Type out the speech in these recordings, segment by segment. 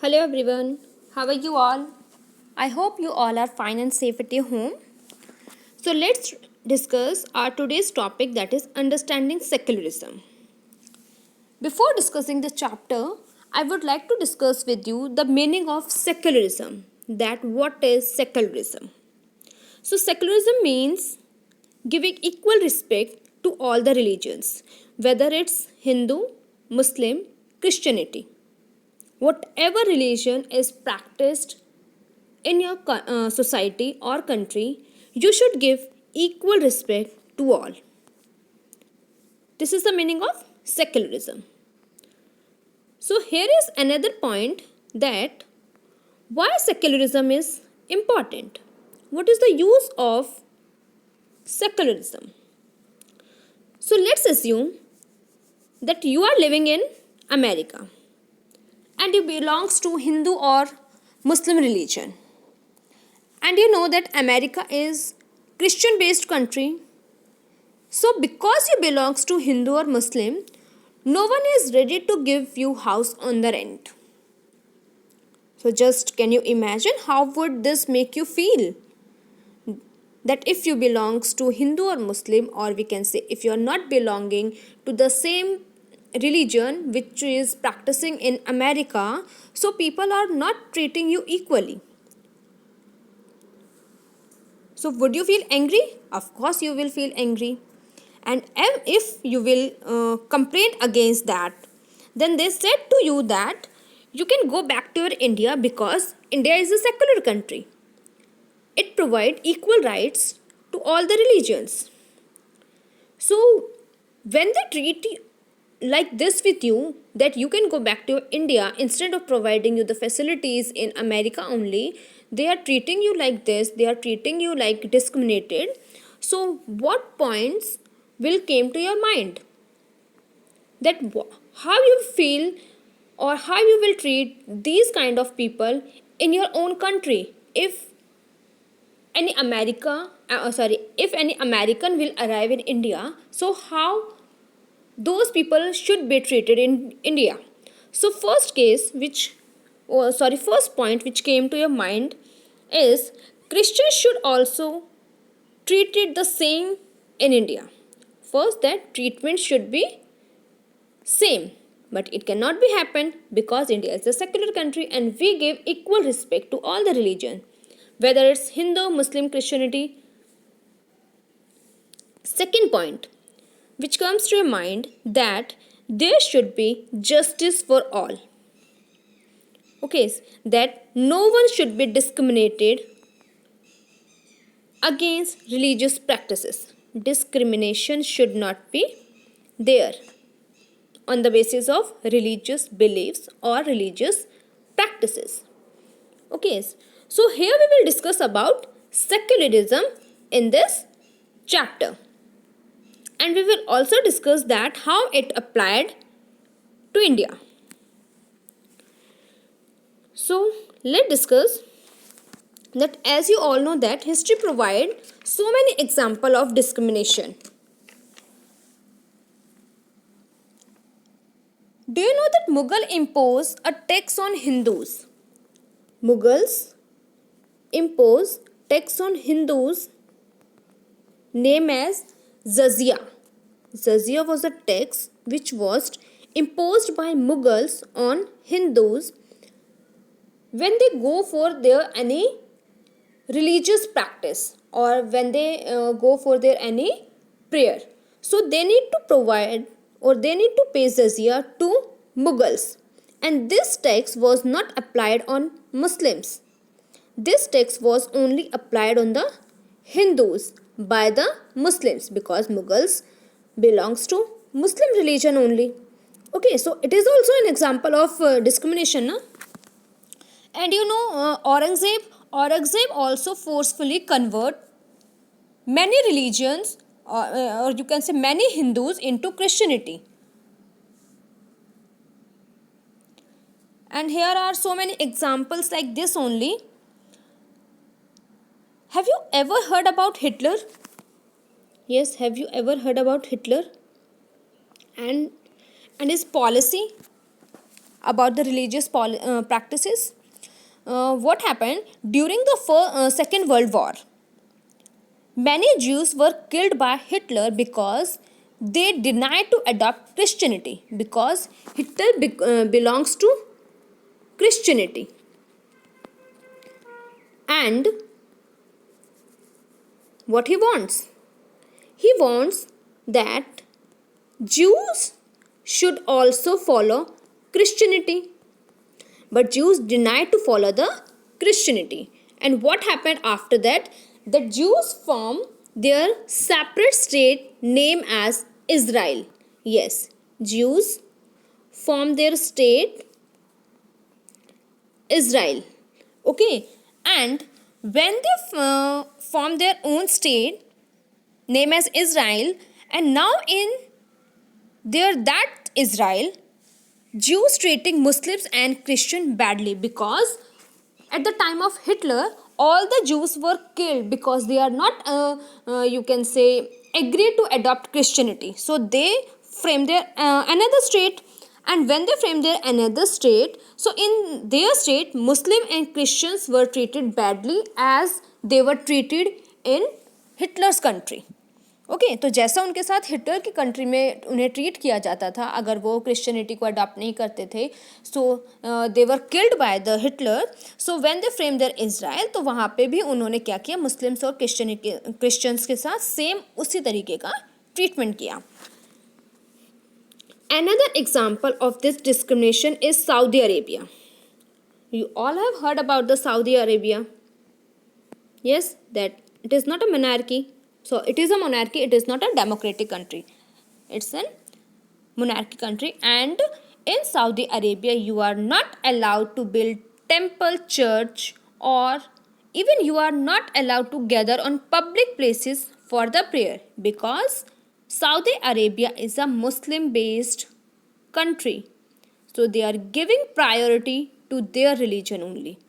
Hello everyone, how are you all? I hope you all are fine and safe at your home. So let's discuss our today's topic, that is understanding secularism. Before discussing the chapter, I would like to discuss with you the meaning of secularism. That what is secularism? So secularism means giving equal respect to all the religions, whether it's Hindu, Muslim, Christianity. Whatever religion is practiced in your society or country, you should give equal respect to all. This is the meaning of secularism. So, here is another point, that why secularism is important. What is the use of secularism? So, let's assume that you are living in America and you belongs to Hindu or Muslim religion, and you know that America is Christian based country. So because you belongs to Hindu or Muslim, no one is ready to give you house on the rent. So just can you imagine how would this make you feel? That if you belongs to Hindu or Muslim, or we can say if you are not belonging to the same religion which is practicing in America, so people are not treating you equally. So would you feel angry? Of course you will feel angry. And if you will complain against that, then they said to you that you can go back to your India, because India is a secular country. It provides equal rights to all the religions. So when they treat you like this with you, that you can go back to your India instead of providing you the facilities in America only, they are treating you like this, they are treating you like discriminated. So what points will came to your mind? That how you feel, or how you will treat these kind of people in your own country. If any American will arrive in India, so how those people should be treated in India? So first point which came to your mind is Christians should also treat it the same in India. First, that treatment should be same, but it cannot be happen because India is a secular country and we give equal respect to all the religion, whether it's Hindu, Muslim, Christianity. Second point which comes to your mind, that there should be justice for all. Okay, that no one should be discriminated against religious practices. Discrimination should not be there on the basis of religious beliefs or religious practices. Okay, so here we will discuss about secularism in this chapter, and we will also discuss that how it applied to India. So let's discuss that, as you all know, that history provide so many example of discrimination. Do you know that Mughal imposed a tax on Hindus? Mughals imposed tax on Hindus named as Jizya. Jizya was a tax which was imposed by Mughals on Hindus when they go for their any religious practice, or when they go for their any prayer. So they need to provide, or they need to pay jizya to Mughals, and this tax was not applied on Muslims. This tax was only applied on the Hindus by the Muslims, because Mughals belongs to Muslim religion only. Okay, so it is also an example of discrimination, na? And you know, Aurangzeb also forcefully convert many religions, or you can say many Hindus, into Christianity. And here are so many examples like this only. Have you ever heard about Hitler? Yes, have you ever heard about Hitler and his policy? about the religious practices. What happened during the Second World War? Many Jews were killed by Hitler because they denied to adopt Christianity, because Hitler belongs to Christianity. And what he wants? He wants that Jews should also follow Christianity. But Jews denied to follow the Christianity. And what happened after that? The Jews formed their separate state named as Israel. Yes, Jews formed their state Israel. Okay, and when they formed their own state named as Israel, and now in that Israel, Jews treating Muslims and Christians badly, because at the time of Hitler, all the Jews were killed because they are not, you can say, agreed to adopt Christianity. So they framed their another state, and when they framed their another state, so in their state, Muslim and Christians were treated badly as they were treated in Hitler's country. Okay तो जैसा उनके साथ Hitler की country में उन्हें treat किया जाता था अगर वो क्रिश्चियनिटी को अडॉप्ट नहीं करते थे, so they were killed by the Hitler. So when they frame their Israel, तो वहाँ पे भी उन्होंने क्या किया, मुस्लिम्स और क्रिश्चियंस के साथ सेम उसी तरीके का ट्रीटमेंट किया. Another example of this discrimination is Saudi Arabia. You all have heard about the Saudi Arabia. Yes, that it is not a monarchy. So it is a monarchy, it is not a democratic country. It's a monarchy country, and in Saudi Arabia you are not allowed to build temple, church, or even you are not allowed to gather on public places for the prayer, because Saudi Arabia is a Muslim based country. So they are giving priority to their religion only.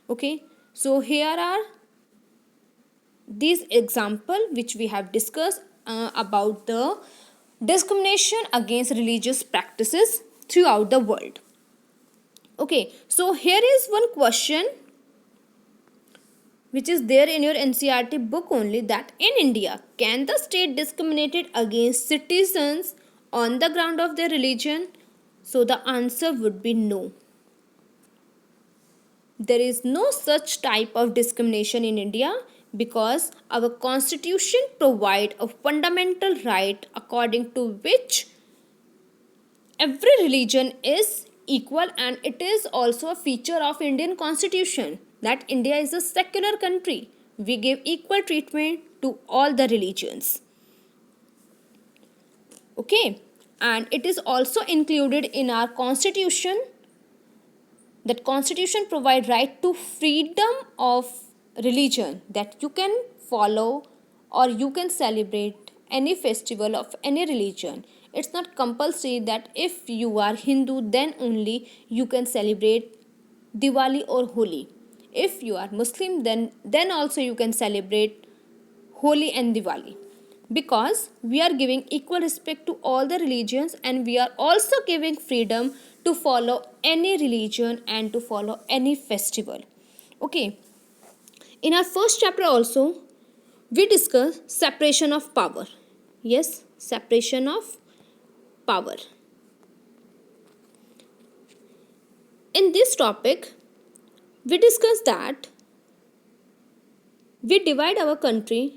Okay, so here are these example which we have discussed about the discrimination against religious practices throughout the world. Okay, so here is one question which is there in your NCERT book only, that in India, can the state discriminated against citizens on the ground of their religion? So the answer would be no. There is no such type of discrimination in India, because our constitution provides a fundamental right according to which every religion is equal, and it is also a feature of Indian constitution that India is a secular country. We give equal treatment to all the religions. Okay, and it is also included in our constitution that constitution provide right to freedom of religion, that you can follow or you can celebrate any festival of any religion. It's not compulsory that if you are Hindu then only you can celebrate Diwali or Holi. If you are Muslim then also you can celebrate Holi and Diwali, because we are giving equal respect to all the religions, and we are also giving freedom to follow any religion and to follow any festival. Okay, in our first chapter also we discuss separation of power. Yes, separation of power. In this topic we discuss that we divide our country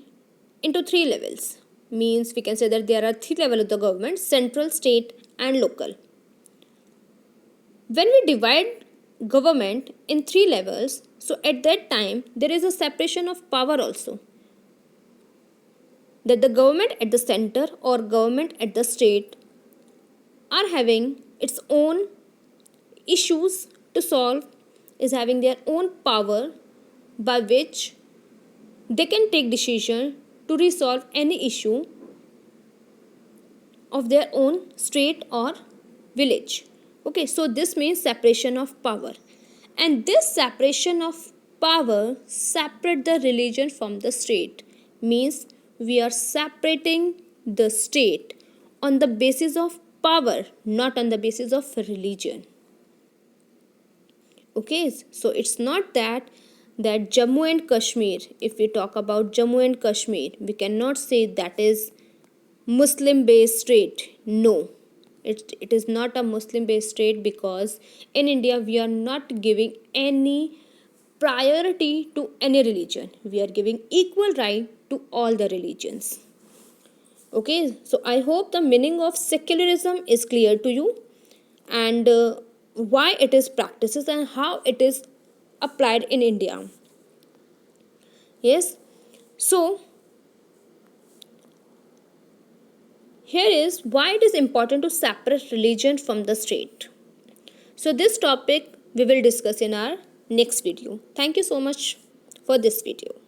into three levels. Means we can say that there are three levels of the government: central, state and local. When we divide government in three levels, so at that time there is a separation of power also, that the government at the center or government at the state are having its own issues to solve, is having their own power by which they can take decision to resolve any issue of their own state or village. Okay, so this means separation of power, and this separation of power separate the religion from the state. Means we are separating the state on the basis of power, not on the basis of religion. Okay, so it's not that Jammu and Kashmir, if we talk about Jammu and Kashmir, we cannot say that is Muslim based state. No, it is not a Muslim based state, because in India we are not giving any priority to any religion. We are giving equal right to all the religions. Okay, so I hope the meaning of secularism is clear to you, and why it is practices and how it is applied in India. Yes, so here is why it is important to separate religion from the state. So this topic we will discuss in our next video. Thank you so much for this video.